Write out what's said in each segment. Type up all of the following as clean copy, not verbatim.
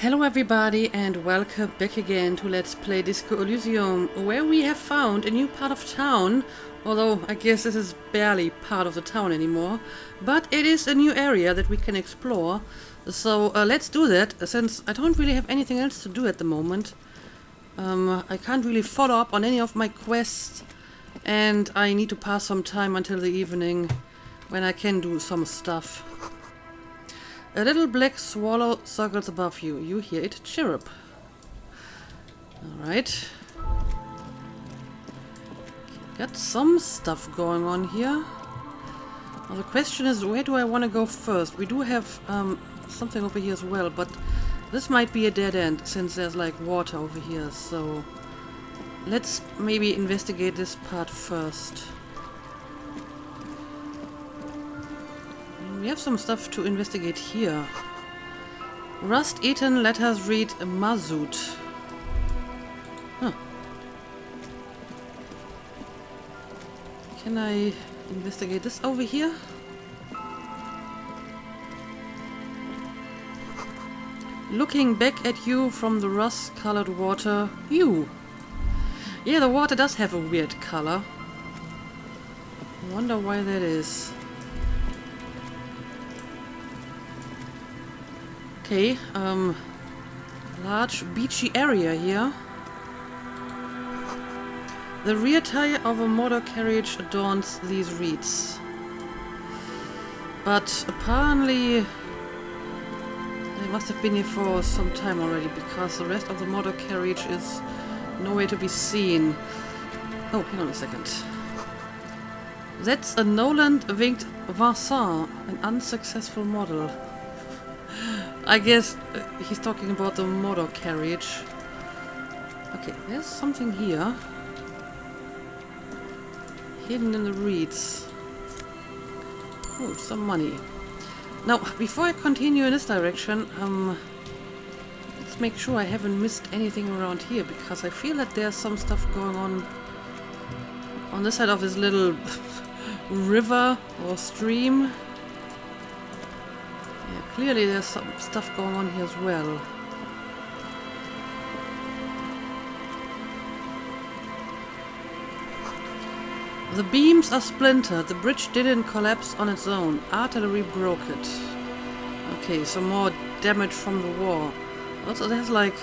Hello everybody and welcome back again to Let's Play Disco Elysium, where we have found a new part of town, although I guess this is barely part of the town anymore, but it is a new area that we can explore, so let's do that, since I don't really have anything else to do at the moment. I can't really follow up on any of my quests, and I need to pass some time until the evening when I can do some stuff. A little black swallow circles above you. You hear it chirrup. Alright. Got some stuff going on here. Now the question is, where do I want to go first? We do have something over here as well, but this might be a dead end since there's like water over here. So let's maybe investigate this part first. We have some stuff to investigate here. Rust-eaten letters read Mazut. Huh. Can I investigate this over here? Looking back at you from the rust-colored water, you. Yeah, the water does have a weird color. I wonder why that is. Okay, large beachy area here. The rear tire of a motor carriage adorns these reeds. But apparently they must have been here for some time already, because the rest of the motor carriage is nowhere to be seen. Oh, hang on a second. That's a Noland winged Vincent, an unsuccessful model. I guess he's talking about the motor carriage. Okay, there's something here. Hidden in the reeds. Oh, some money. Now, before I continue in this direction, let's make sure I haven't missed anything around here, because I feel that there's some stuff going on this side of this little river or stream. Clearly there's some stuff going on here as well. The beams are splintered. The bridge didn't collapse on its own. Artillery broke it. Okay, some more damage from the war. Also there's like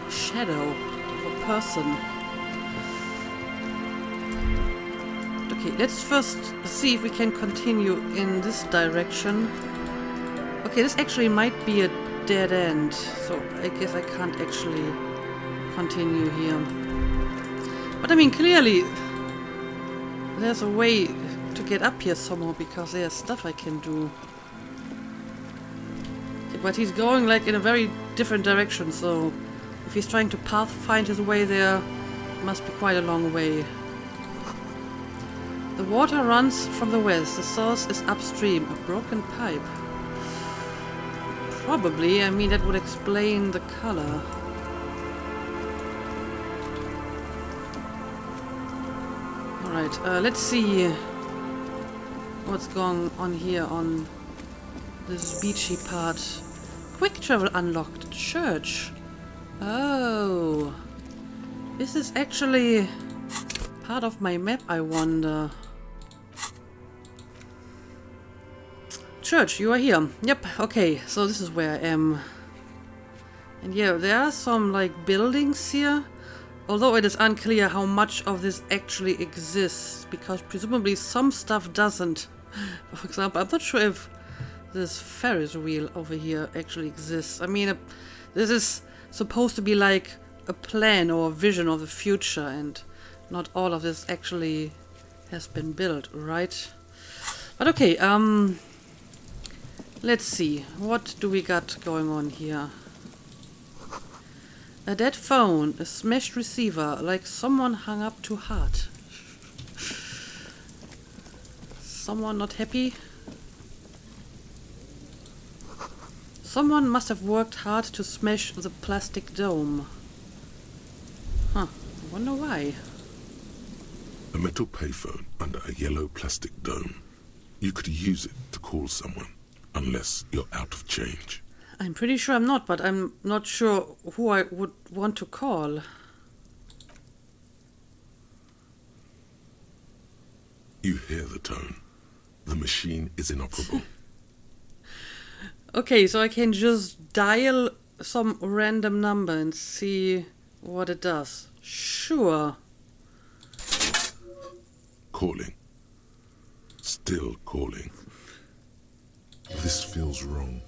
a shadow of a person. Okay, let's first see if we can continue in this direction. Okay, this actually might be a dead end, so I guess I can't actually continue here. But I mean, clearly there's a way to get up here somehow, because there's stuff I can do. Okay, but he's going like in a very different direction, so if he's trying to find his way there, it must be quite a long way. The water runs from the west. The source is upstream. A broken pipe. Probably, I mean, that would explain the color. Alright, let's see what's going on here on this beachy part. Quick travel unlocked. Church. Oh. This is actually part of my map, I wonder. Church, you are here. Yep, okay, so this is where I am. And yeah, there are some like buildings here, although it is unclear how much of this actually exists, because presumably some stuff doesn't. For example, I'm not sure if this Ferris wheel over here actually exists. I mean, this is supposed to be like a plan or a vision of the future, and not all of this actually has been built, right? But okay, let's see, what do we got going on here? A dead phone, a smashed receiver, like someone hung up too hard. Someone not happy? Someone must have worked hard to smash the plastic dome. Huh, I wonder why. A metal payphone under a yellow plastic dome. You could use it to call someone, unless you're out of change. I'm pretty sure I'm not, but I'm not sure who I would want to call. You hear the tone. The machine is inoperable. Okay, so I can just dial some random number and see what it does. Sure. Calling. Still calling. This feels wrong.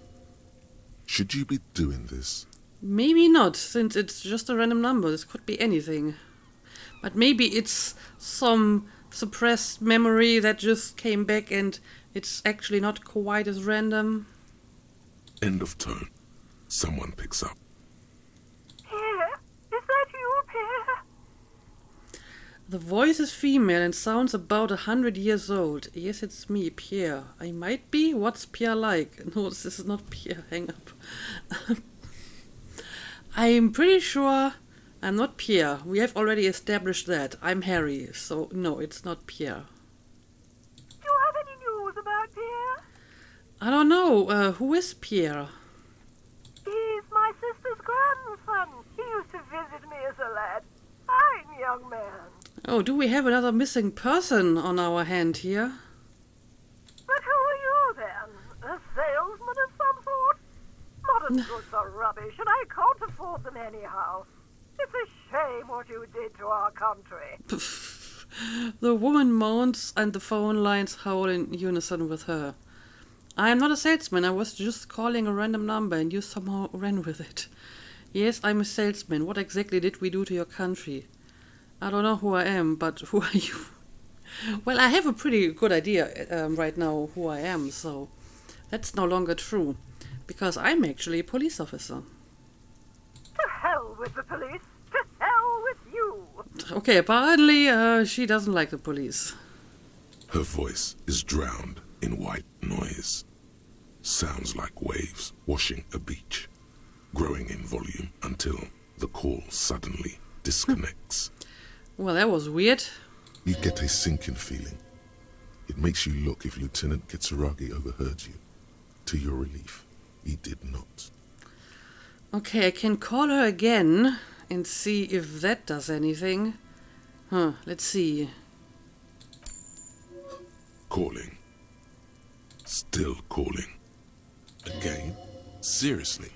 Should you be doing this? Maybe not, since it's just a random number. This could be anything. But maybe it's some suppressed memory that just came back and it's actually not quite as random. End of tone. Someone picks up. Pierre, is that you, Pierre? The voice is female and sounds about 100 years old. Yes, it's me, Pierre. I might be? What's Pierre like? No, this is not Pierre. Hang up. I'm pretty sure I'm not Pierre. We have already established that. I'm Harry, so no, it's not Pierre. Do you have any news about Pierre? I don't know. Who is Pierre? He's my sister's grandson. He used to visit me as a lad. Fine young man. Oh, do we have another missing person on our hand here? But who are you then? A salesman of some sort? Modern goods are rubbish, and I can't afford them anyhow. It's a shame what you did to our country. The woman moans and the phone lines howl in unison with her. I am not a salesman. I was just calling a random number and you somehow ran with it. Yes, I'm a salesman. What exactly did we do to your country? I don't know who I am, but who are you? Well, I have a pretty good idea right now who I am, so that's no longer true. Because I'm actually a police officer. To hell with the police. To hell with you. Okay, apparently she doesn't like the police. Her voice is drowned in white noise. Sounds like waves washing a beach, growing in volume until the call suddenly disconnects. Well, that was weird. You get a sinking feeling. It makes you look if Lieutenant Kitsuragi overheard you. To your relief, he did not. Okay, I can call her again and see if that does anything. Let's see. Calling. Still calling. Again? Seriously?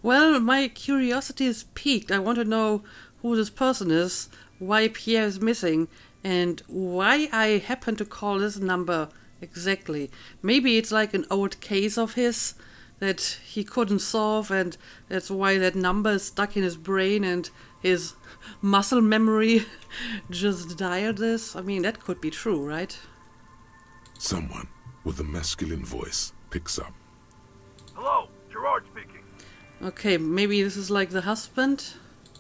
Well, my curiosity is piqued. I want to know who this person is, why Pierre is missing, and why I happen to call this number exactly. Maybe it's like an old case of his that he couldn't solve, and that's why that number is stuck in his brain and his muscle memory just dialed this. I mean, that could be true, right? Someone with a masculine voice picks up. Hello, Gerard speaking. Okay, maybe this is like the husband?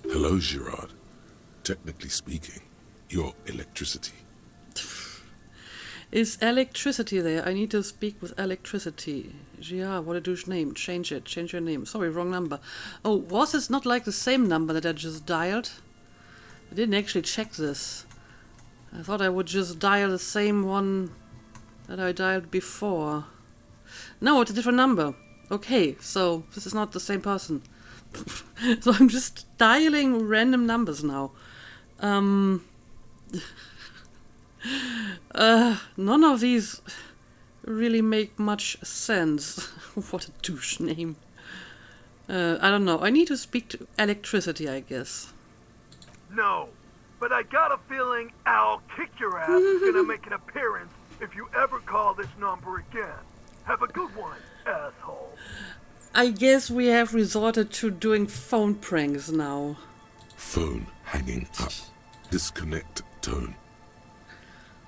Hello, Gerard. Technically speaking, you're electricity. Is electricity there? I need to speak with electricity. Gerard, what a douche name. Change it. Change your name. Sorry, wrong number. Oh, was this not like the same number that I just dialed? I didn't actually check this. I thought I would just dial the same one that I dialed before. No, it's a different number. Okay, so this is not the same person. So I'm just dialing random numbers now. None of these really make much sense. What a douche name. I don't know. I need to speak to electricity, I guess. No, but I got a feeling Al Kick Your Ass is gonna make an appearance if you ever call this number again. Have a good one, asshole. I guess we have resorted to doing phone pranks now. Phone hanging up. Disconnect tone.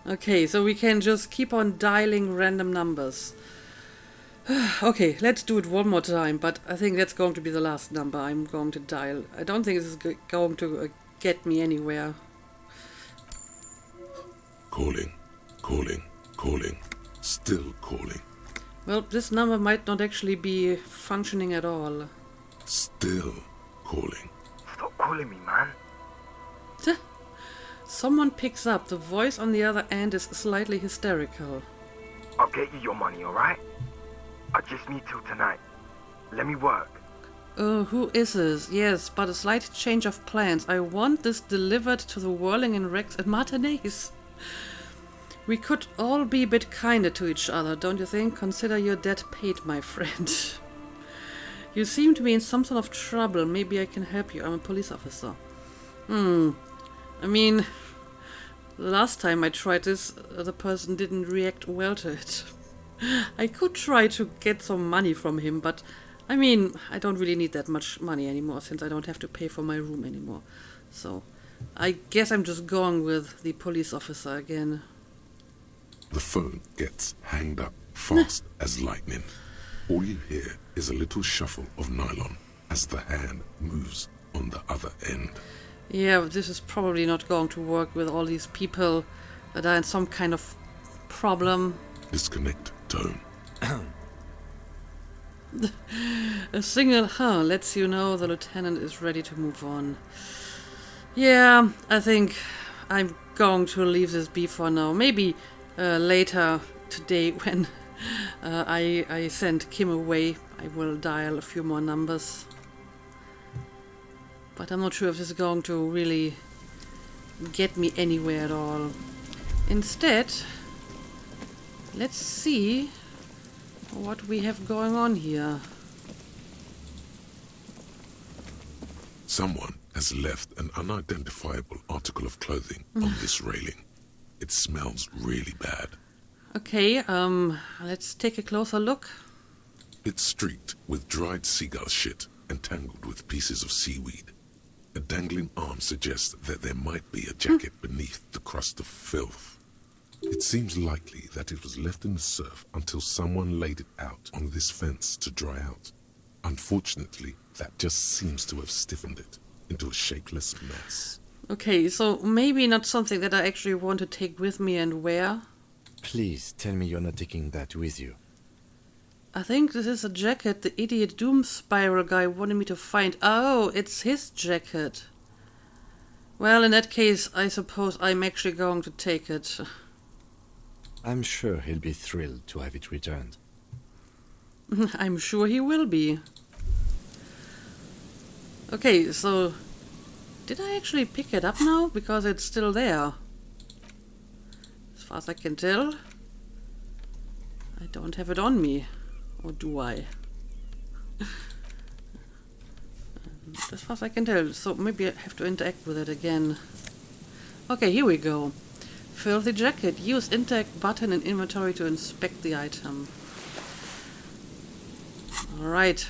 Okay, so we can just keep on dialing random numbers. Okay, let's do it one more time, but I think that's going to be the last number I'm going to dial. I don't think this is going to get me anywhere. Calling, calling, calling, still calling. Well, this number might not actually be functioning at all. Still calling. Stop calling me, man. Someone picks up. The voice on the other end is slightly hysterical. I'll get you your money, alright? I just need till tonight. Let me work. Who is this? Yes, but a slight change of plans. I want this delivered to the Whirling in Rex at Martinez. We could all be a bit kinder to each other, don't you think? Consider your debt paid, my friend. You seem to be in some sort of trouble. Maybe I can help you. I'm a police officer. I mean, the last time I tried this, the person didn't react well to it. I could try to get some money from him, but I mean, I don't really need that much money anymore since I don't have to pay for my room anymore. So, I guess I'm just going with the police officer again. The phone gets hanged up fast as lightning. All you hear is a little shuffle of nylon as the hand moves on the other end. Yeah, but this is probably not going to work with all these people that are in some kind of problem. Disconnect tone. A single lets you know the lieutenant is ready to move on. Yeah, I think I'm going to leave this be for now. Maybe later today when I send Kim away, I will dial a few more numbers. But I'm not sure if this is going to really get me anywhere at all. Instead, let's see what we have going on here. Someone has left an unidentifiable article of clothing on this railing. It smells really bad. Okay, let's take a closer look. It's streaked with dried seagull shit and tangled with pieces of seaweed. A dangling arm suggests that there might be a jacket beneath the crust of filth. It seems likely that it was left in the surf until someone laid it out on this fence to dry out. Unfortunately, that just seems to have stiffened it into a shapeless mess. Okay, so maybe not something that I actually want to take with me and wear. Please tell me you're not taking that with you. I think this is a jacket the idiot Doom Spiral guy wanted me to find. Oh, it's his jacket. Well, in that case, I suppose I'm actually going to take it. I'm sure he'll be thrilled to have it returned. I'm sure he will be. Okay, so did I actually pick it up now? Because it's still there. As far as I can tell, I don't have it on me. Or do I? As far as I can tell, so maybe I have to interact with it again. Okay, here we go. Filthy jacket. Use interact button in inventory to inspect the item. Alright.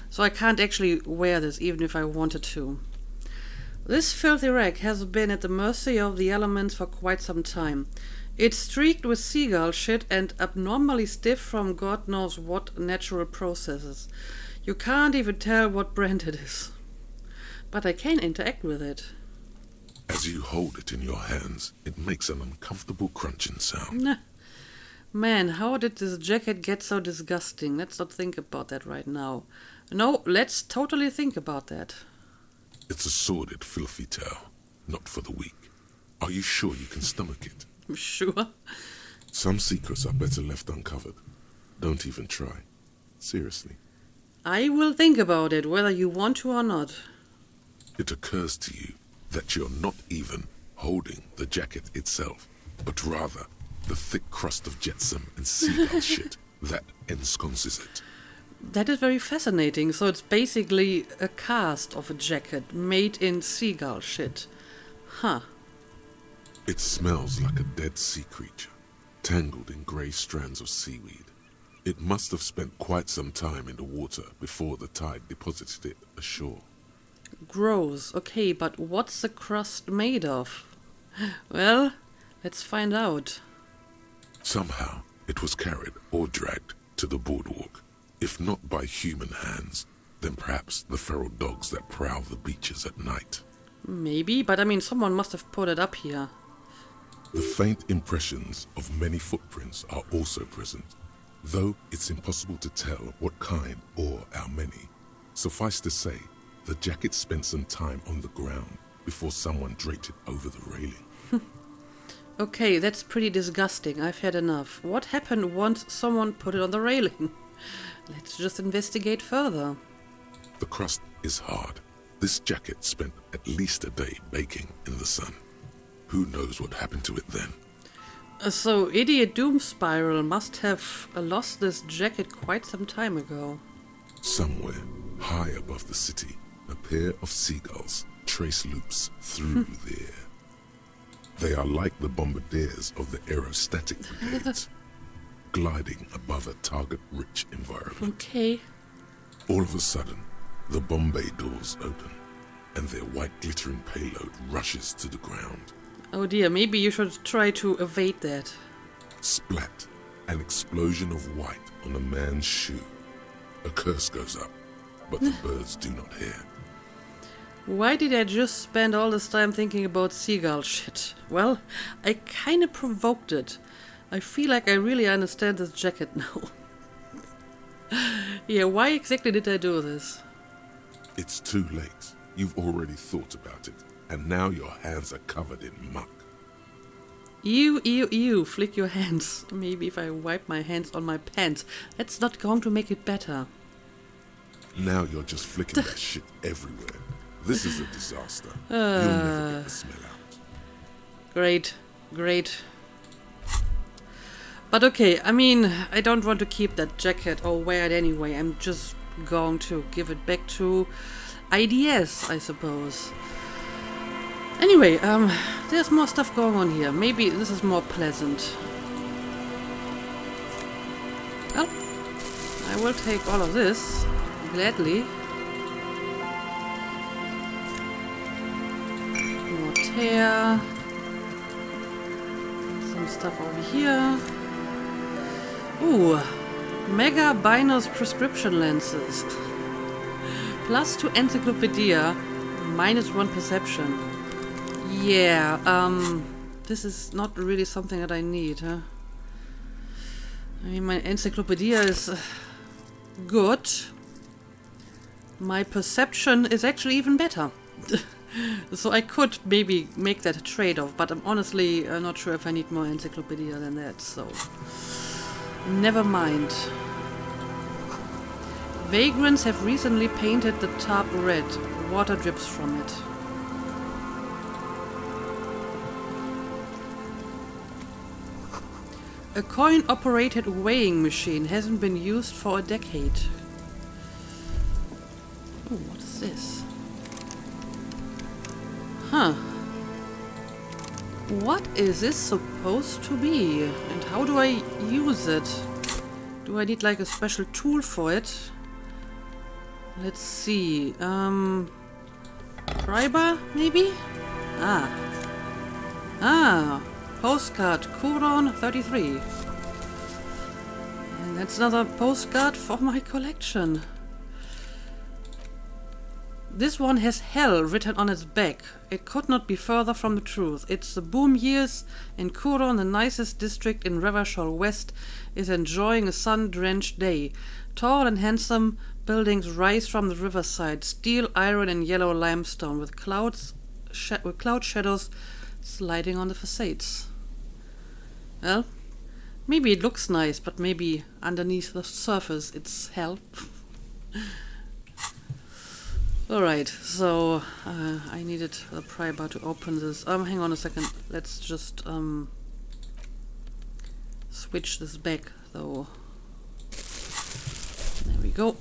So I can't actually wear this even if I wanted to. This filthy rag has been at the mercy of the elements for quite some time. It's streaked with seagull shit and abnormally stiff from God knows what natural processes. You can't even tell what brand it is. But I can interact with it. As you hold it in your hands, it makes an uncomfortable crunching sound. Nah. Man, how did this jacket get so disgusting? Let's not think about that right now. No, let's totally think about that. It's a sordid, filthy tale, not for the weak. Are you sure you can stomach it? Sure. Some secrets are better left uncovered. Don't even try. Seriously. I will think about it, whether you want to or not. It occurs to you that you're not even holding the jacket itself, but rather the thick crust of jetsam and seagull shit that ensconces it. That is very fascinating. So it's basically a cast of a jacket made in seagull shit. Huh. It smells like a dead sea creature, tangled in grey strands of seaweed. It must have spent quite some time in the water before the tide deposited it ashore. Gross. Okay, but what's the crust made of? Well, let's find out. Somehow, it was carried or dragged to the boardwalk. If not by human hands, then perhaps the feral dogs that prowl the beaches at night. Maybe, but I mean, someone must have put it up here. The faint impressions of many footprints are also present, though it's impossible to tell what kind or how many. Suffice to say, the jacket spent some time on the ground before someone draped it over the railing. Okay, that's pretty disgusting. I've had enough. What happened once someone put it on the railing? Let's just investigate further. The crust is hard. This jacket spent at least a day baking in the sun. Who knows what happened to it then? So, Idiot Doom Spiral must have lost this jacket quite some time ago. Somewhere, high above the city, a pair of seagulls trace loops through the air. They are like the bombardiers of the aerostatic brigades, gliding above a target-rich environment. Okay. All of a sudden, the bomb bay doors open, and their white glittering payload rushes to the ground. Oh dear, maybe you should try to evade that. Splat! An explosion of white on a man's shoe. A curse goes up, but the birds do not hear. Why did I just spend all this time thinking about seagull shit? Well, I kinda provoked it. I feel like I really understand this jacket now. Yeah, why exactly did I do this? It's too late. You've already thought about it, and now your hands are covered in muck. Ew, flick your hands. Maybe if I wipe my hands on my pants, that's not going to make it better. Now you're just flicking that shit everywhere. This is a disaster. You'll never get the smell out. Great. But okay, I mean, I don't want to keep that jacket or wear it anyway. I'm just going to give it back to IDS, I suppose. Anyway, there's more stuff going on here. Maybe this is more pleasant. Well, I will take all of this, gladly. More tear. Some stuff over here. Ooh, Mega Binus prescription lenses. +2 encyclopedia, -1 perception. Yeah, this is not really something that I need, huh? I mean, my encyclopedia is good. My perception is actually even better. So I could maybe make that a trade-off, but I'm honestly not sure if I need more encyclopedia than that, so... Never mind. Vagrants have recently painted the top red. Water drips from it. A coin-operated weighing machine hasn't been used for a decade. Oh, what is this? Huh. What is this supposed to be? And how do I use it? Do I need like a special tool for it? Let's see. Prybar, maybe? Postcard, Kuron 33. And that's another postcard for my collection. This one has hell written on its back. It could not be further from the truth. It's the boom years, and Kuron, the nicest district in Revachol West, is enjoying a sun-drenched day. Tall and handsome buildings rise from the riverside, steel, iron, and yellow limestone, with cloud shadows sliding on the facades. Well, maybe it looks nice, but maybe underneath the surface it's hell. Alright, so I needed a pry bar to open this. Hang on a second. Let's just switch this back, though. There we go.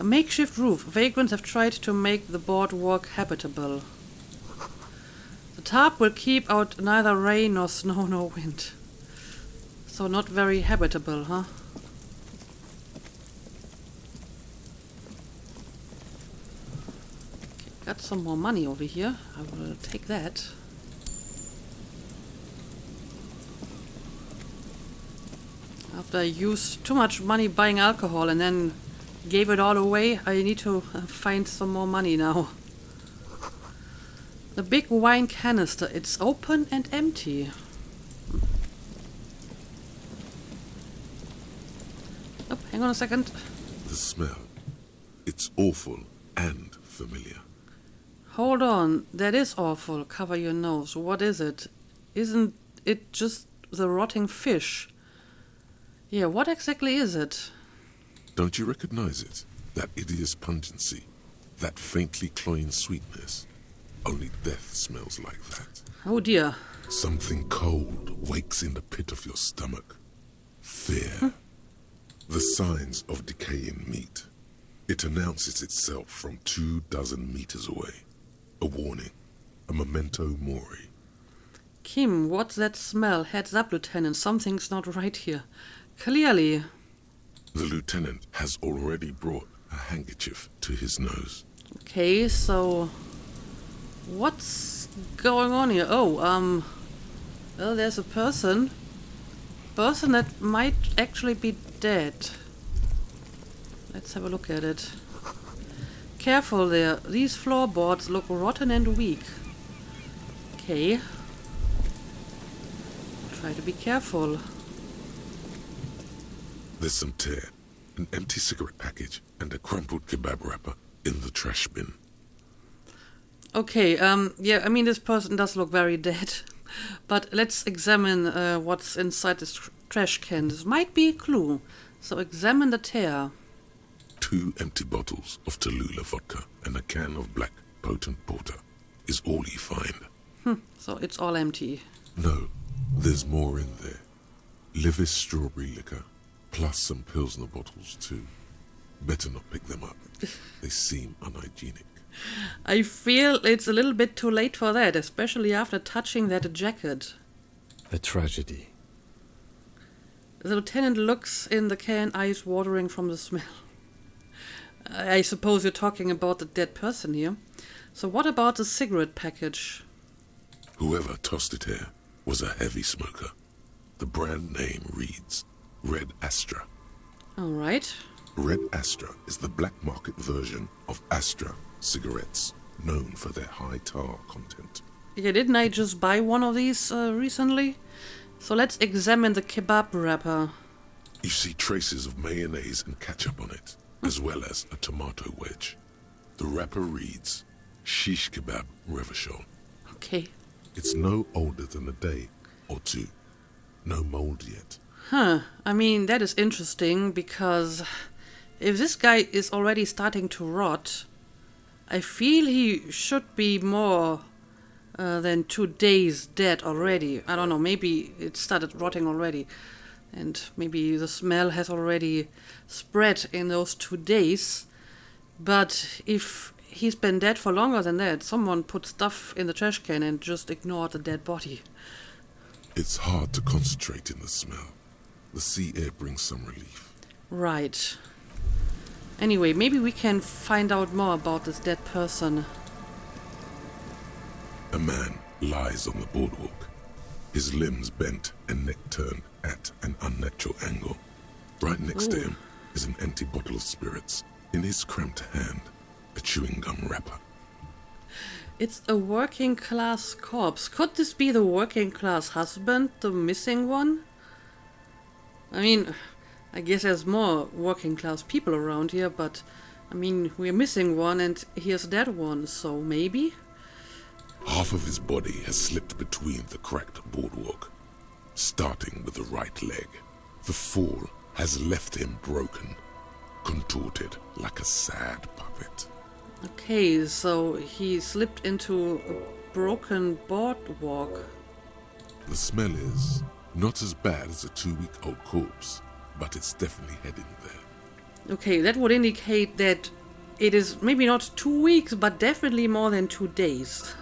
A makeshift roof. Vagrants have tried to make the boardwalk habitable. The tarp will keep out neither rain nor snow nor wind. So not very habitable, huh? Got some more money over here. I will take that. After I used too much money buying alcohol and then gave it all away, I need to find some more money now. The big wine canister. It's open and empty. Oh, hang on a second. The smell. It's awful and familiar. Hold on, that is awful. Cover your nose. What is it? Isn't it just the rotting fish? Yeah, what exactly is it? Don't you recognize it? That hideous pungency, that faintly cloying sweetness. Only death smells like that. Oh dear. Something cold wakes in the pit of your stomach. Fear. The signs of decaying meat. It announces itself from 24 meters away. A warning. A memento mori. Kim, what's that smell? Heads up, Lieutenant. Something's not right here. Clearly. The lieutenant has already brought a handkerchief to his nose. Okay, so what's going on here? Oh, well, there's a person that might actually be dead. Let's have a look at it. Careful there. These floorboards look rotten and weak. Okay. Try to be careful. There's some tear, an empty cigarette package, and a crumpled kebab wrapper in the trash bin. Okay, yeah, I mean, this person does look very dead. But let's examine what's inside this trash can. This might be a clue. So examine the tear. 2 empty bottles of Tallulah vodka and a can of black potent porter is all you find. So it's all empty. No, there's more in there. Livis strawberry liquor, plus some Pilsner bottles too. Better not pick them up. They seem unhygienic. I feel it's a little bit too late for that, especially after touching that jacket. A tragedy. The lieutenant looks in the can, eyes watering from the smell. I suppose you're talking about the dead person here. So what about the cigarette package? Whoever tossed it here was a heavy smoker. The brand name reads Red Astra. All right. Red Astra is the black market version of Astra cigarettes, known for their high tar content. Yeah, didn't I just buy one of these recently? So let's examine the kebab wrapper. You see traces of mayonnaise and ketchup on it, as well as a tomato wedge. The wrapper reads Shish Kebab Revachol. Okay. It's no older than a day or two. No mold yet. Huh. I mean, that is interesting, because if this guy is already starting to rot, I feel he should be more than 2 days dead already. I don't know, maybe it started rotting already. And maybe the smell has already spread in those 2 days. But if he's been dead for longer than that, someone put stuff in the trash can and just ignored the dead body. It's hard to concentrate in the smell. The sea air brings some relief. Right. Anyway, maybe we can find out more about this dead person. A man lies on the boardwalk, his limbs bent and neck turned at an unnatural angle. Right next to him is an empty bottle of spirits. In his cramped hand, a chewing gum wrapper. It's a working class corpse. Could this be the working class husband, the missing one? I mean, I guess there's more working class people around here, but I mean, we're missing one and here's a dead one, so maybe? Half of his body has slipped between the cracked boardwalk, starting with the right leg. The fall has left him broken, contorted like a sad puppet. Okay, so he slipped into a broken boardwalk. The smell is not as bad as a 2-week-old corpse, but it's definitely heading there. Okay, that would indicate that it is maybe not 2 weeks, but definitely more than 2 days.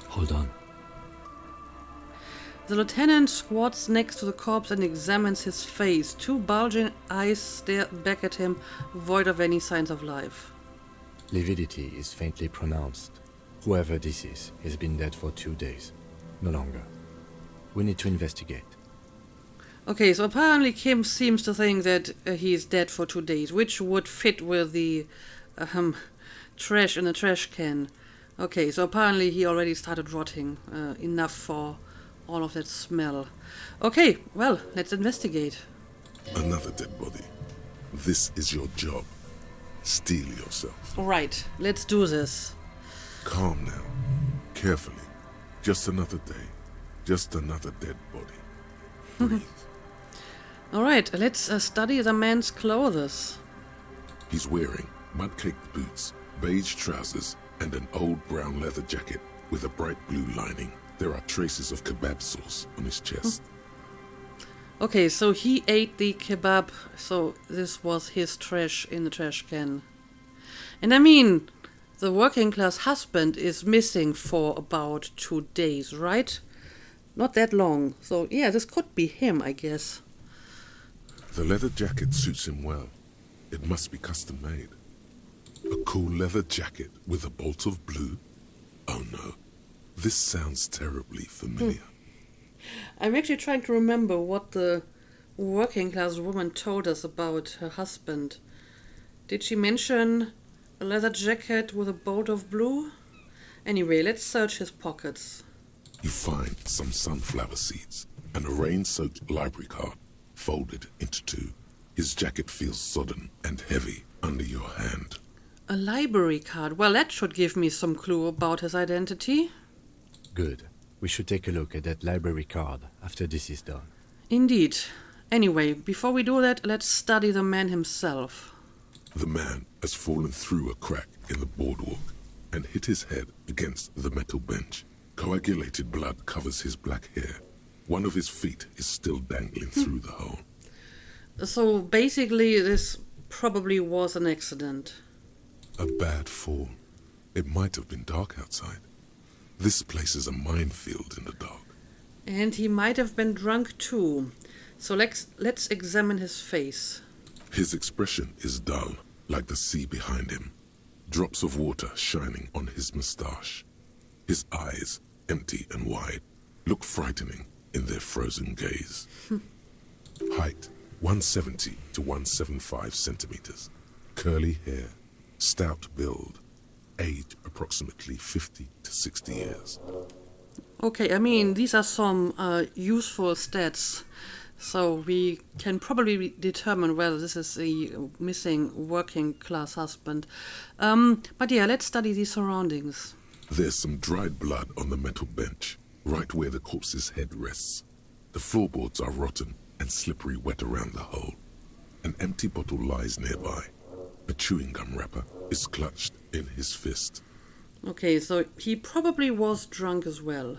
Hold on. The lieutenant squats next to the corpse and examines his face. 2 bulging eyes stare back at him, void of any signs of life. Lividity is faintly pronounced. Whoever this is has been dead for 2 days. No longer. We need to investigate. Okay, so apparently Kim seems to think that he is dead for 2 days, which would fit with the trash in the trash can. Okay, so apparently he already started rotting, enough for all of that smell. Okay, well, let's investigate. Another dead body. This is your job. Steel yourself. Right, let's do this. Calm now. Carefully. Just another day. Just another dead body. Breathe. Alright, let's study the man's clothes. He's wearing mud-caked boots, beige trousers, and an old brown leather jacket with a bright blue lining. There are traces of kebab sauce on his chest. Okay, so he ate the kebab, so this was his trash in the trash can. And I mean, the working class husband is missing for about 2 days, right? Not that long. So yeah, this could be him, I guess. The leather jacket suits him well. It must be custom made. A cool leather jacket with a bolt of blue? Oh no, this sounds terribly familiar. I'm actually trying to remember what the working class woman told us about her husband. Did she mention a leather jacket with a bolt of blue? Anyway, let's search his pockets. You find some sunflower seeds and a rain-soaked library card folded into two. His jacket feels sodden and heavy under your hand. A library card. Well, that should give me some clue about his identity. Good. We should take a look at that library card after this is done. Indeed. Anyway, before we do that, let's study the man himself. The man has fallen through a crack in the boardwalk and hit his head against the metal bench. Coagulated blood covers his black hair. One of his feet is still dangling through the hole. So basically, this probably was an accident. A bad fall. It might have been dark outside. This place is a minefield in the dark. And he might have been drunk too. So let's examine his face. His expression is dull, like the sea behind him. Drops of water shining on his moustache. His eyes, empty and wide, look frightening in their frozen gaze. Height, 170 to 175 centimeters. Curly hair, stout build. Age, approximately 50 to 60 years. Okay, I mean, these are some useful stats. So we can probably determine whether this is a missing working class husband. But yeah, let's study the surroundings. There's some dried blood on the metal bench, right where the corpse's head rests. The floorboards are rotten and slippery wet around the hole. An empty bottle lies nearby. A chewing gum wrapper is clutched in his fist. Okay, so he probably was drunk as well.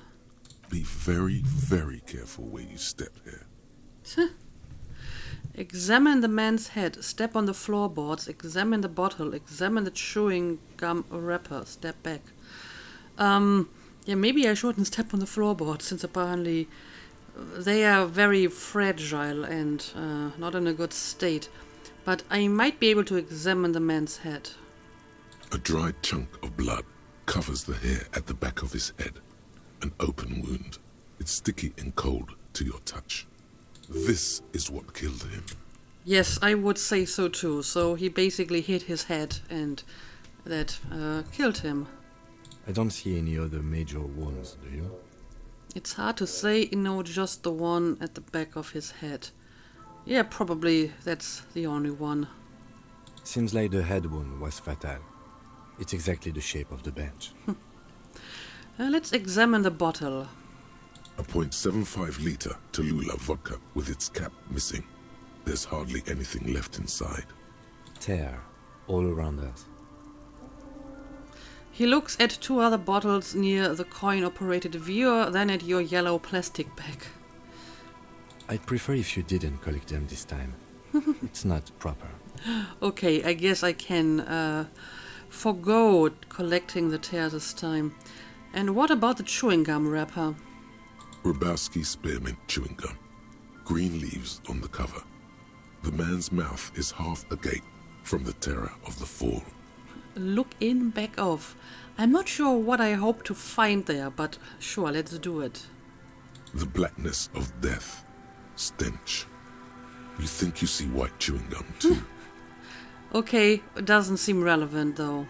Be very, very careful where you step here. Examine the man's head, step on the floorboards, examine the bottle, examine the chewing gum wrapper, step back. Yeah, maybe I shouldn't step on the floorboards, since apparently they are very fragile and not in a good state. But I might be able to examine the man's head. A dried chunk of blood covers the hair at the back of his head. An open wound. It's sticky and cold to your touch. This is what killed him. Yes, I would say so too. So he basically hit his head and that killed him. I don't see any other major wounds, do you? It's hard to say, just the one at the back of his head. Yeah, probably that's the only one. Seems like the head wound was fatal. It's exactly the shape of the bench. Let's examine the bottle. A .75 liter Tallulah vodka with its cap missing. There's hardly anything left inside. Tear all around us. He looks at 2 other bottles near the coin-operated viewer, then at your yellow plastic bag. I'd prefer if you didn't collect them this time. It's not proper. Okay, I guess I can forgo collecting the tear this time. And what about the chewing gum wrapper? Rybowski spearmint chewing gum. Green leaves on the cover. The man's mouth is half agape from the terror of the fall. Look in, back off. I'm not sure what I hope to find there, but sure, let's do it. The blackness of death. Stench. You think you see white chewing gum too? Okay, it doesn't seem relevant though.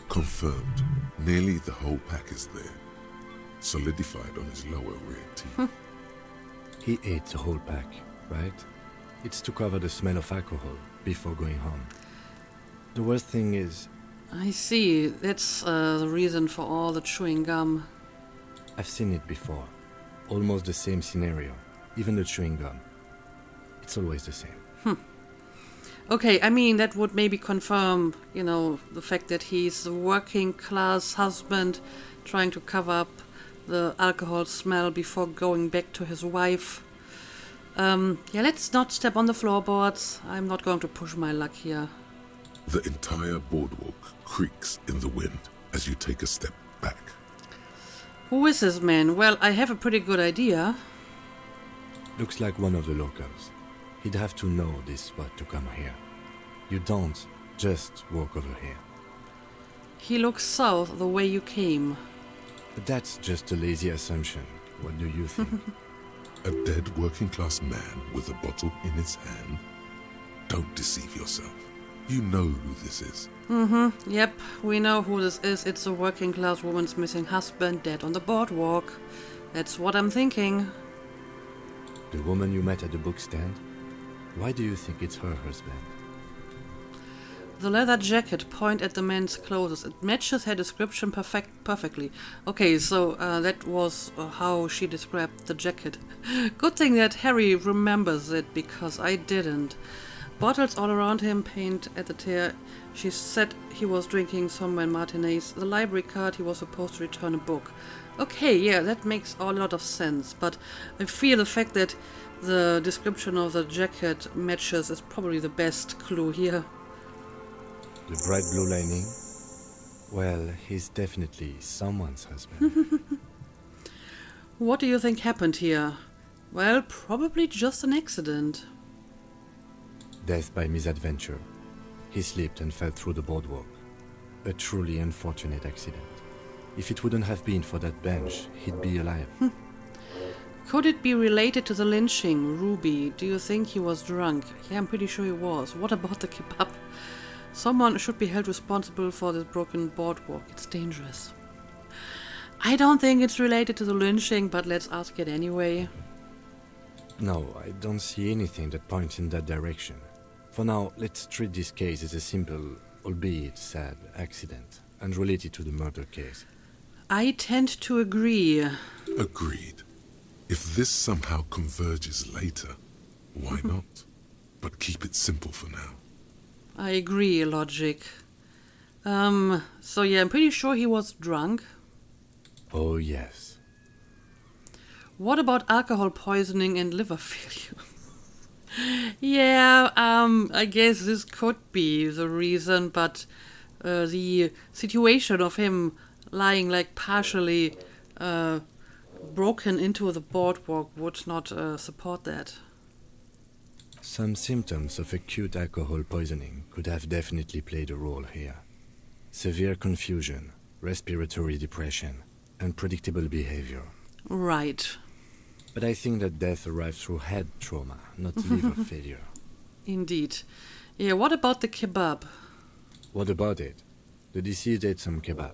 Confirmed. Nearly the whole pack is there. Solidified on his lower rear teeth. He ate the whole pack, right? It's to cover the smell of alcohol before going home. The worst thing is... I see. That's the reason for all the chewing gum. I've seen it before. Almost the same scenario. Even the chewing gum. It's always the same. Okay, I mean, that would maybe confirm, the fact that he's a working class husband trying to cover up the alcohol smell before going back to his wife. Let's not step on the floorboards. I'm not going to push my luck here. The entire boardwalk creaks in the wind as you take a step back. Who is this man? Well, I have a pretty good idea. Looks like one of the locals. He'd have to know this spot to come here. You don't just walk over here. He looks south the way you came. But that's just a lazy assumption. What do you think? A dead working-class man with a bottle in his hand? Don't deceive yourself. You know who this is. Yep, we know who this is. It's a working class woman's missing husband dead on the boardwalk. That's what I'm thinking. The woman you met at the book stand? Why do you think it's her husband? The leather jacket point at the man's clothes. It matches her description perfectly. Okay, so that was how she described the jacket. Good thing that Harry remembers it, because I didn't. Bottles all around him, paint at the tear. She said he was drinking somewhere in Martinez. The library card, he was supposed to return a book. Okay, yeah, that makes a lot of sense, but I feel the fact that the description of the jacket matches is probably the best clue here. The bright blue lining? Well, he's definitely someone's husband. What do you think happened here? Well, probably just an accident. Death by misadventure. He slipped and fell through the boardwalk. A truly unfortunate accident. If it wouldn't have been for that bench, he'd be alive. Could it be related to the lynching, Ruby? Do you think he was drunk? Yeah, I'm pretty sure he was. What about the kebab? Someone should be held responsible for this broken boardwalk. It's dangerous. I don't think it's related to the lynching, but let's ask it anyway. No, I don't see anything that points in that direction. For now, let's treat this case as a simple, albeit sad, accident, unrelated to the murder case. I tend to agree. Agreed. If this somehow converges later, why not? But keep it simple for now. I agree, Logic. So yeah, I'm pretty sure he was drunk. Oh, yes. What about alcohol poisoning and liver failure? Yeah, I guess this could be the reason, but the situation of him lying like partially broken into the boardwalk would not support that. Some symptoms of acute alcohol poisoning could have definitely played a role here. Severe confusion, respiratory depression, unpredictable behavior. Right. But I think that death arrived through head trauma, not liver failure. Indeed. Yeah, what about the kebab? What about it? The deceased ate some kebab.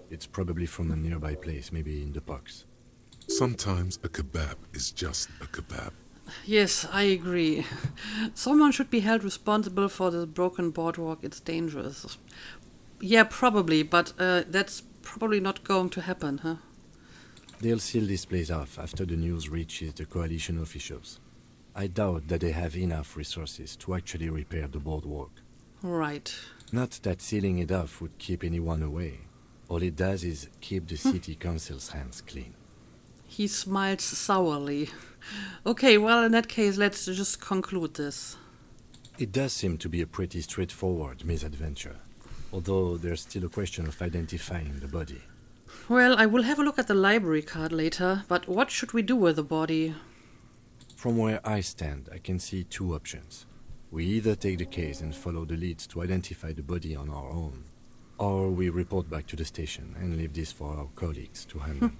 It's probably from a nearby place, maybe in the box. Sometimes a kebab is just a kebab. Yes, I agree. Someone should be held responsible for this broken boardwalk. It's dangerous. Yeah, probably, but that's probably not going to happen, huh? They'll seal this place off after the news reaches the coalition officials. I doubt that they have enough resources to actually repair the boardwalk. Right. Not that sealing it off would keep anyone away. All it does is keep the city council's hands clean. He smiles sourly. Okay, well, in that case, let's just conclude this. It does seem to be a pretty straightforward misadventure, although there's still a question of identifying the body. Well, I will have a look at the library card later, but what should we do with the body? From where I stand, I can see two options. We either take the case and follow the leads to identify the body on our own, or we report back to the station and leave this for our colleagues to handle.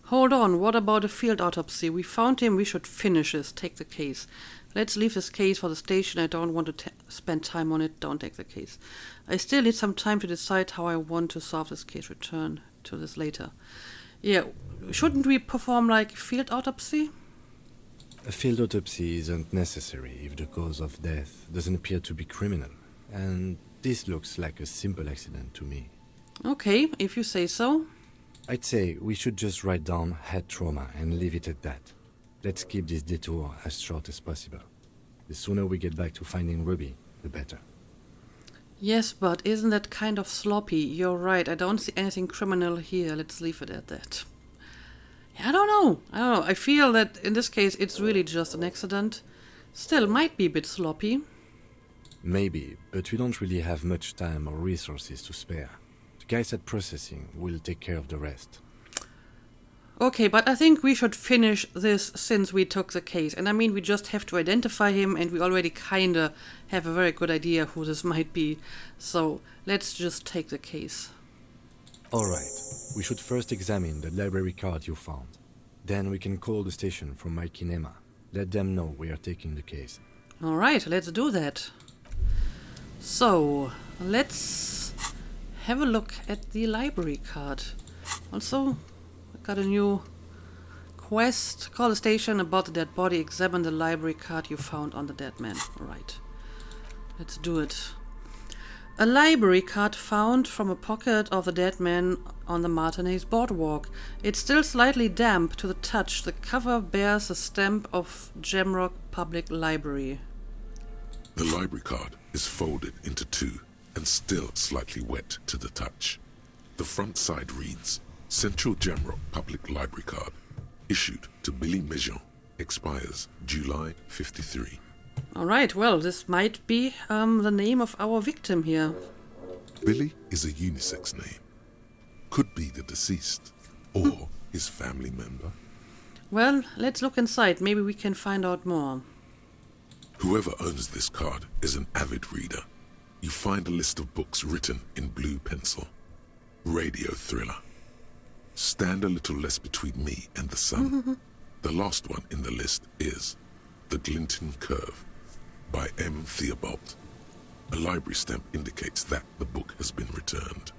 Hold on, what about a field autopsy? We found him, we should finish this, take the case. Let's leave this case for the station. I don't want to spend time on it, don't take the case. I still need some time to decide how I want to solve this case. Return to this later. Yeah, shouldn't we perform like field autopsy? A field autopsy isn't necessary if the cause of death doesn't appear to be criminal, and this looks like a simple accident to me. Okay, if you say so. I'd say we should just write down head trauma and leave it at that. Let's keep this detour as short as possible. The sooner we get back to finding Ruby, the better. Yes, but isn't that kind of sloppy? You're right, I don't see anything criminal here. Let's leave it at that. I don't know. I feel that in this case it's really just an accident. Still, might be a bit sloppy. Maybe, but we don't really have much time or resources to spare. The guys at processing will take care of the rest. Okay, but I think we should finish this since we took the case. And I mean, we just have to identify him, and we already kinda have a very good idea who this might be. So let's just take the case. Alright, we should first examine the library card you found. Then we can call the station from my kinema. Let them know we are taking the case. Alright, let's do that. So, let's have a look at the library card. Also, I got a new quest. Call the station about the dead body. Examine the library card you found on the dead man. Alright, let's do it. A library card found from a pocket of the dead man on the Martinez Boardwalk. It's still slightly damp to the touch. The cover bears a stamp of Jamrock Public Library. The library card is folded into two and still slightly wet to the touch. The front side reads, Central Jamrock Public Library Card, issued to Billy Mejean, expires July 53. Alright, well, this might be the name of our victim here. Billy is a unisex name. Could be the deceased, or his family member. Well, let's look inside. Maybe we can find out more. Whoever owns this card is an avid reader. You find a list of books written in blue pencil. Radio thriller. Stand a little less between me and the sun. The last one in the list is The Glinting Curve by M. Theobald. A library stamp indicates that the book has been returned.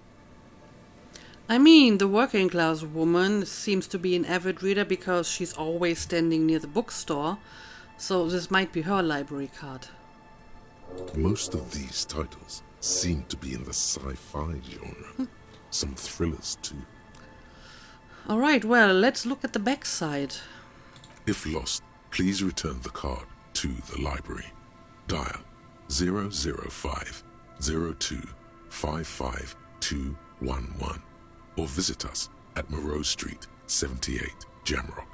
I mean, the working class woman seems to be an avid reader because she's always standing near the bookstore. So this might be her library card. Most of these titles seem to be in the sci-fi genre. Some thrillers too. Alright, well, let's look at the back side. If lost, please return the card to the library. Dial 005 02 55 211 or visit us at Moreau Street, 78, Jamrock.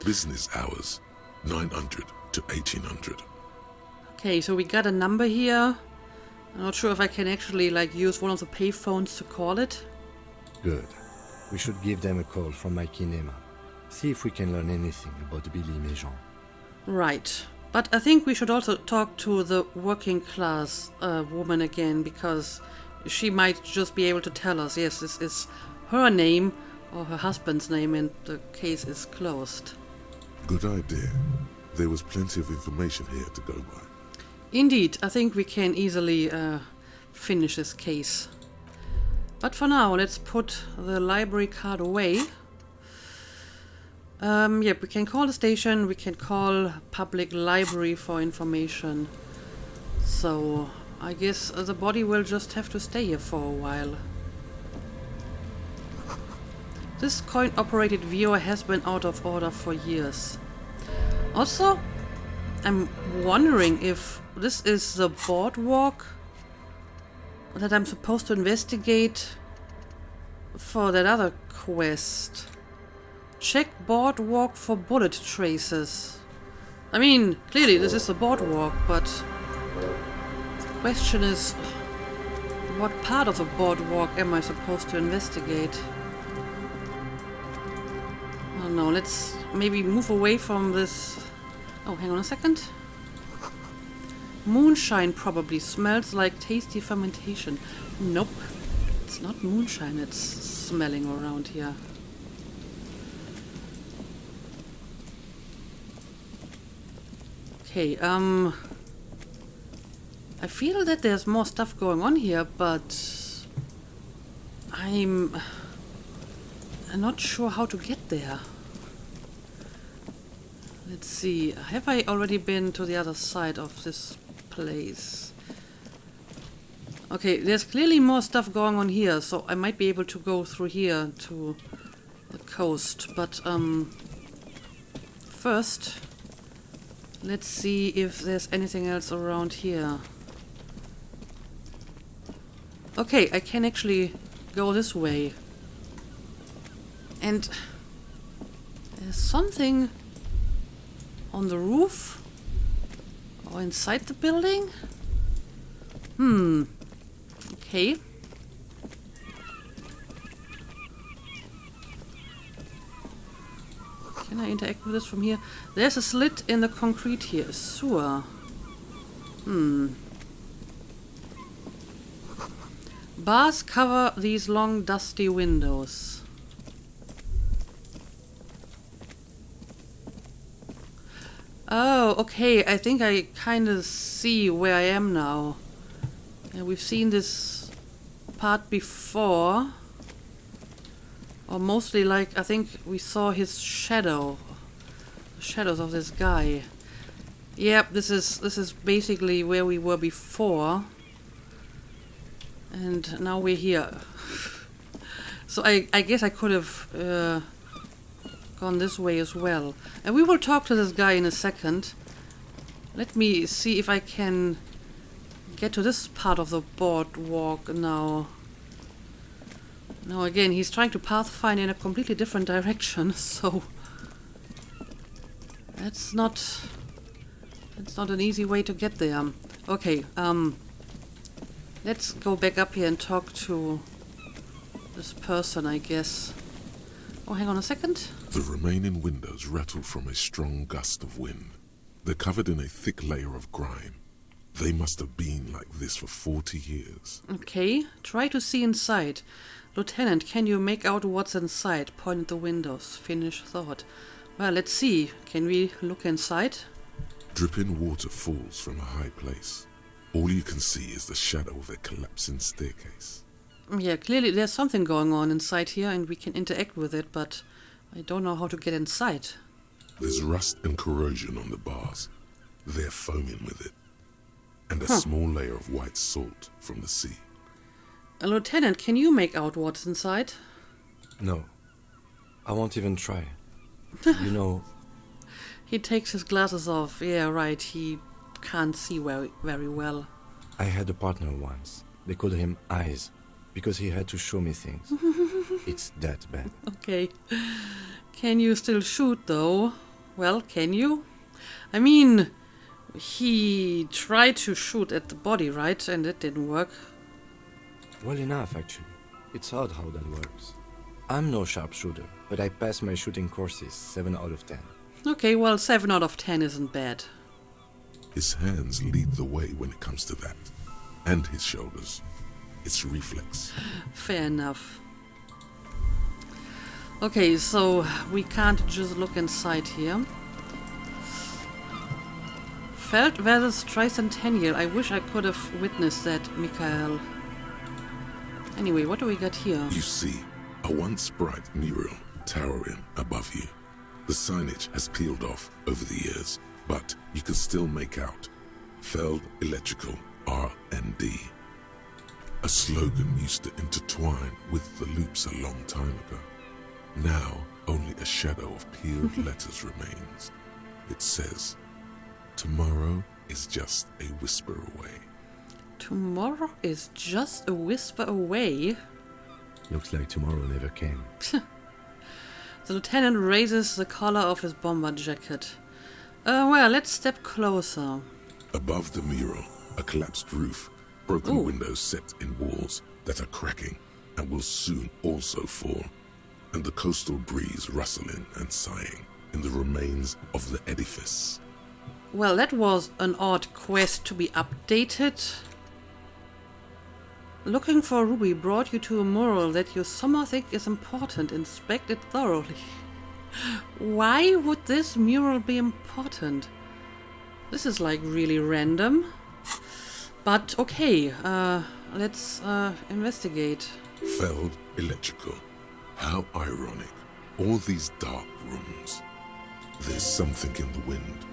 Business hours 900 to 1800. Okay, so we got a number here. I'm not sure if I can actually use one of the payphones to call it. Good. We should give them a call from my kinema. See if we can learn anything about Billy Mejean. Right. But I think we should also talk to the working class woman again, because she might just be able to tell us, yes, this is her name or her husband's name and the case is closed. Good idea. There was plenty of information here to go by. Indeed, I think we can easily finish this case. But for now, let's put the library card away. Yep, we can call the station, we can call public library for information. So, I guess the body will just have to stay here for a while. This coin-operated viewer has been out of order for years. Also, I'm wondering if this is the boardwalk that I'm supposed to investigate for that other quest. Check boardwalk for bullet traces. I mean, clearly this is a boardwalk, but the question is, what part of the boardwalk am I supposed to investigate? I don't know, let's maybe move away from this. Oh, hang on a second. Moonshine probably smells like tasty fermentation. Nope, it's not moonshine, it's smelling around here. Okay, I feel that there's more stuff going on here, but I'm not sure how to get there. Let's see, have I already been to the other side of this place? Okay, there's clearly more stuff going on here, so I might be able to go through here to the coast, but first, let's see if there's anything else around here. Okay, I can actually go this way. And there's something on the roof or inside the building. Okay. Can I interact with this from here? There's a slit in the concrete here. A sewer. Bars cover these long, dusty windows. Oh, okay. I think I kind of see where I am now. Yeah, we've seen this part before. Or mostly, like, I think we saw his shadow. The shadows of this guy. Yep, this is basically where we were before. And now we're here. So I guess I could have gone this way as well. And we will talk to this guy in a second. Let me see if I can get to this part of the boardwalk now. Now again, he's trying to pathfind in a completely different direction, so that's not an easy way to get there. Okay, let's go back up here and talk to this person, I guess. Oh, hang on a second. The remaining windows rattle from a strong gust of wind. They're covered in a thick layer of grime. They must have been like this for 40 years. Okay, try to see inside. Lieutenant, can you make out what's inside? Point at the windows. Finish thought. Well, let's see. Can we look inside? Dripping water falls from a high place. All you can see is the shadow of a collapsing staircase. Yeah, clearly there's something going on inside here and we can interact with it, but I don't know how to get inside. There's rust and corrosion on the bars. They're foaming with it. And a small layer of white salt from the sea. Lieutenant, can you make out what's inside? No. I won't even try. You know... He takes his glasses off. Yeah, right. He can't see very well. I had a partner once. They called him Eyes, because he had to show me things. It's that bad. Okay. Can you still shoot, though? Well, can you? I mean, he tried to shoot at the body, right? And it didn't work. Well enough, actually. It's odd how that works. I'm no sharpshooter, but I pass my shooting courses 7 out of 10. Okay, well, 7 out of 10 isn't bad. His hands lead the way when it comes to that. And his shoulders. It's reflex. Fair enough. Okay, so we can't just look inside here. Felt versus Tricentennial. I wish I could have witnessed that, Mikhail. Anyway, what do we got here? You see a once bright mural towering above you. The signage has peeled off over the years, but you can still make out Feld Electrical R&D. A slogan used to intertwine with the loops a long time ago. Now, only a shadow of peeled letters remains. It says, "Tomorrow is just a whisper away." Tomorrow is just a whisper away. Looks like tomorrow never came. The lieutenant raises the collar of his bomber jacket. Well, let's step closer. Above the mural, a collapsed roof, broken windows set in walls that are cracking and will soon also fall, and the coastal breeze rustling and sighing in the remains of the edifice. Well, that was an odd quest to be updated. Looking for Ruby brought you to a mural that you somehow think is important. Inspect it thoroughly. Why would this mural be important? This is like really random. But okay, let's investigate. Feld Electrical. How ironic. All these dark rooms. There's something in the wind.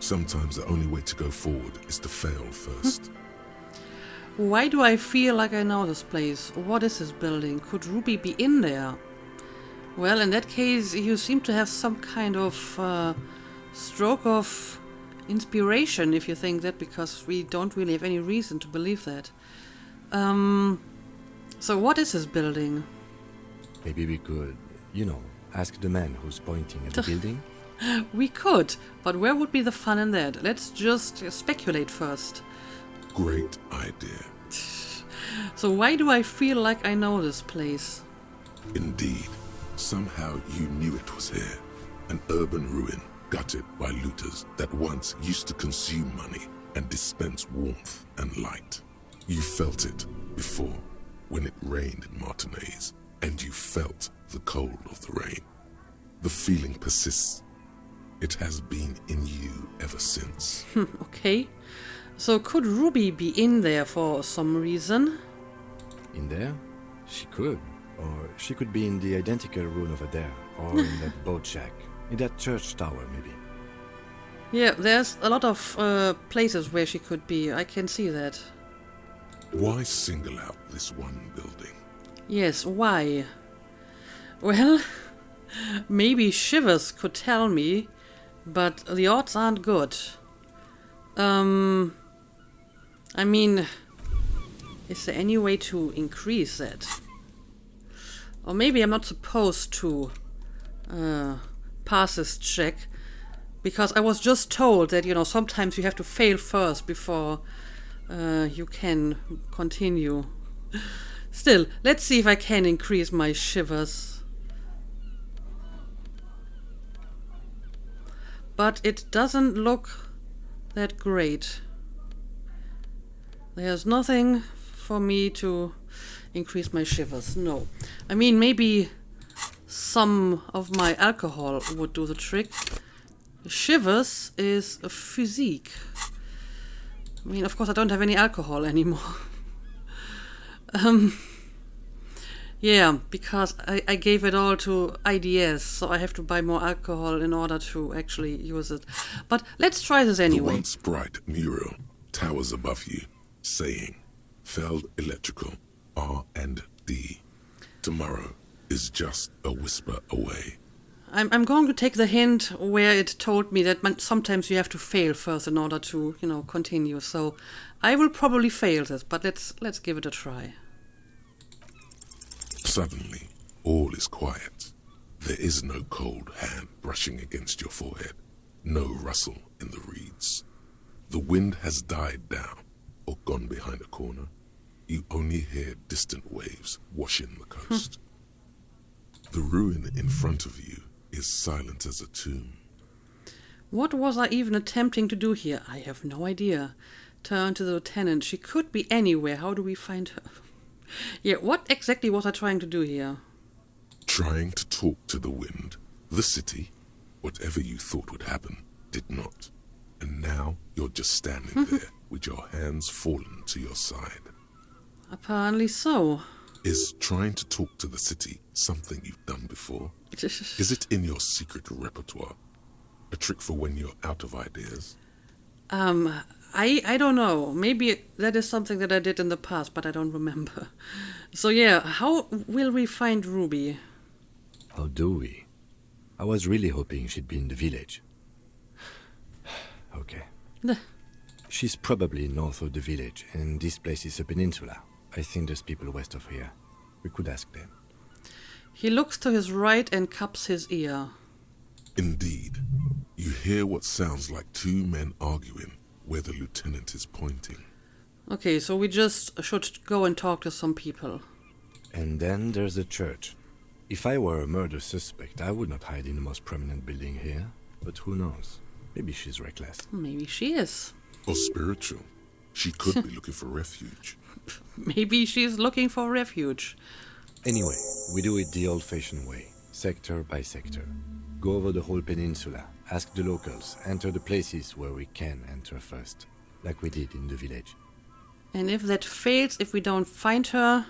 Sometimes the only way to go forward is to fail first. Why do I feel like I know this place? What is this building? Could Ruby be in there? Well, in that case, you seem to have some kind of stroke of inspiration, if you think that, because we don't really have any reason to believe that. So what is this building? Maybe we could, ask the man who's pointing at the building. We could, but where would be the fun in that? Let's just speculate first. Great idea. So why do I feel like I know this place? Indeed. Somehow you knew it was here. An urban ruin gutted by looters that once used to consume money and dispense warmth and light. You felt it before when it rained in Martinez, and you felt the cold of the rain. The feeling persists. It has been in you ever since. Okay. So could Ruby be in there for some reason? In there? She could. Or she could be in the identical room over there. Or in that boat shack. In that church tower, maybe. Yeah, there's a lot of places where she could be. I can see that. Why single out this one building? Yes, why? Well, maybe Shivers could tell me, but the odds aren't good. I mean, is there any way to increase that? Or maybe I'm not supposed to pass this check, because I was just told that, sometimes you have to fail first before you can continue. Still, let's see if I can increase my shivers. But it doesn't look that great. There's nothing for me to increase my shivers, no. I mean, maybe some of my alcohol would do the trick. Shivers is a physique. I mean, of course, I don't have any alcohol anymore. Yeah, because I gave it all to IDS, so I have to buy more alcohol in order to actually use it. But let's try this anyway. The once bright mural towers above you, saying, Feld Electrical, R&D. Tomorrow is just a whisper away. I'm going to take the hint where it told me that sometimes you have to fail first in order to, continue. So I will probably fail this, but let's give it a try. Suddenly, all is quiet. There is no cold hand brushing against your forehead, no rustle in the reeds. The wind has died down or gone behind a corner. You only hear distant waves washing the coast. The ruin in front of you is silent as a tomb. What was I even attempting to do here? I have no idea. Turn to the lieutenant. She could be anywhere. How do we find her? Yeah, what exactly was I trying to do here? Trying to talk to the wind, the city, whatever you thought would happen, did not. And now you're just standing there with your hands fallen to your side. Apparently so. Is trying to talk to the city something you've done before? Is it in your secret repertoire? A trick for when you're out of ideas? I don't know. Maybe that is something that I did in the past, but I don't remember. So yeah, how will we find Ruby? How do we? I was really hoping she'd be in the village. Okay. She's probably north of the village, and this place is a peninsula. I think there's people west of here. We could ask them. He looks to his right and cups his ear. Indeed. You hear what sounds like two men arguing where the lieutenant is pointing. Okay, so we just should go and talk to some people. And then there's the church. If I were a murder suspect, I would not hide in the most prominent building here. But who knows? Maybe she's reckless. Maybe she is. Or spiritual. She could be looking for refuge. Maybe she's looking for refuge. Anyway, we do it the old-fashioned way, sector by sector. Go over the whole peninsula, ask the locals, enter the places where we can enter first, like we did in the village. And if that fails, if we don't find her,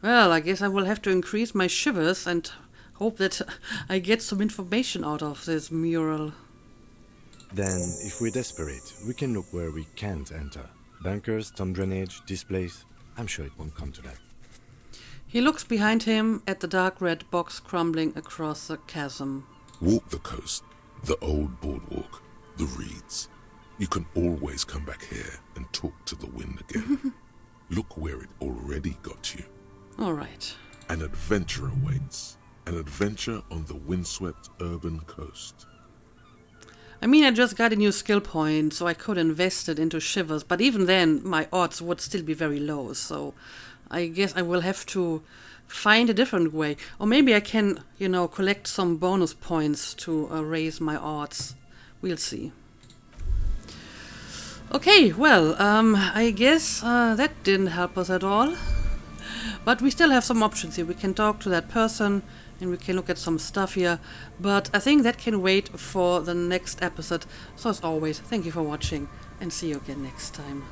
well, I guess I will have to increase my shivers and hope that I get some information out of this mural. Then, if we're desperate, we can look where we can't enter. Bunkers, storm drainage, this place. I'm sure it won't come to that. He looks behind him at the dark red box crumbling across the chasm. Walk the coast, the old boardwalk, the reeds. You can always come back here and talk to the wind again. Look where it already got you. All right. An adventure awaits. An adventure on the windswept urban coast. I mean, I just got a new skill point, so I could invest it into shivers, but even then, my odds would still be very low, so I guess I will have to find a different way. Or maybe I can, collect some bonus points to raise my odds. We'll see. Okay, well, I guess that didn't help us at all. But we still have some options here. We can talk to that person, and we can look at some stuff here. But I think that can wait for the next episode. So as always, thank you for watching, and see you again next time.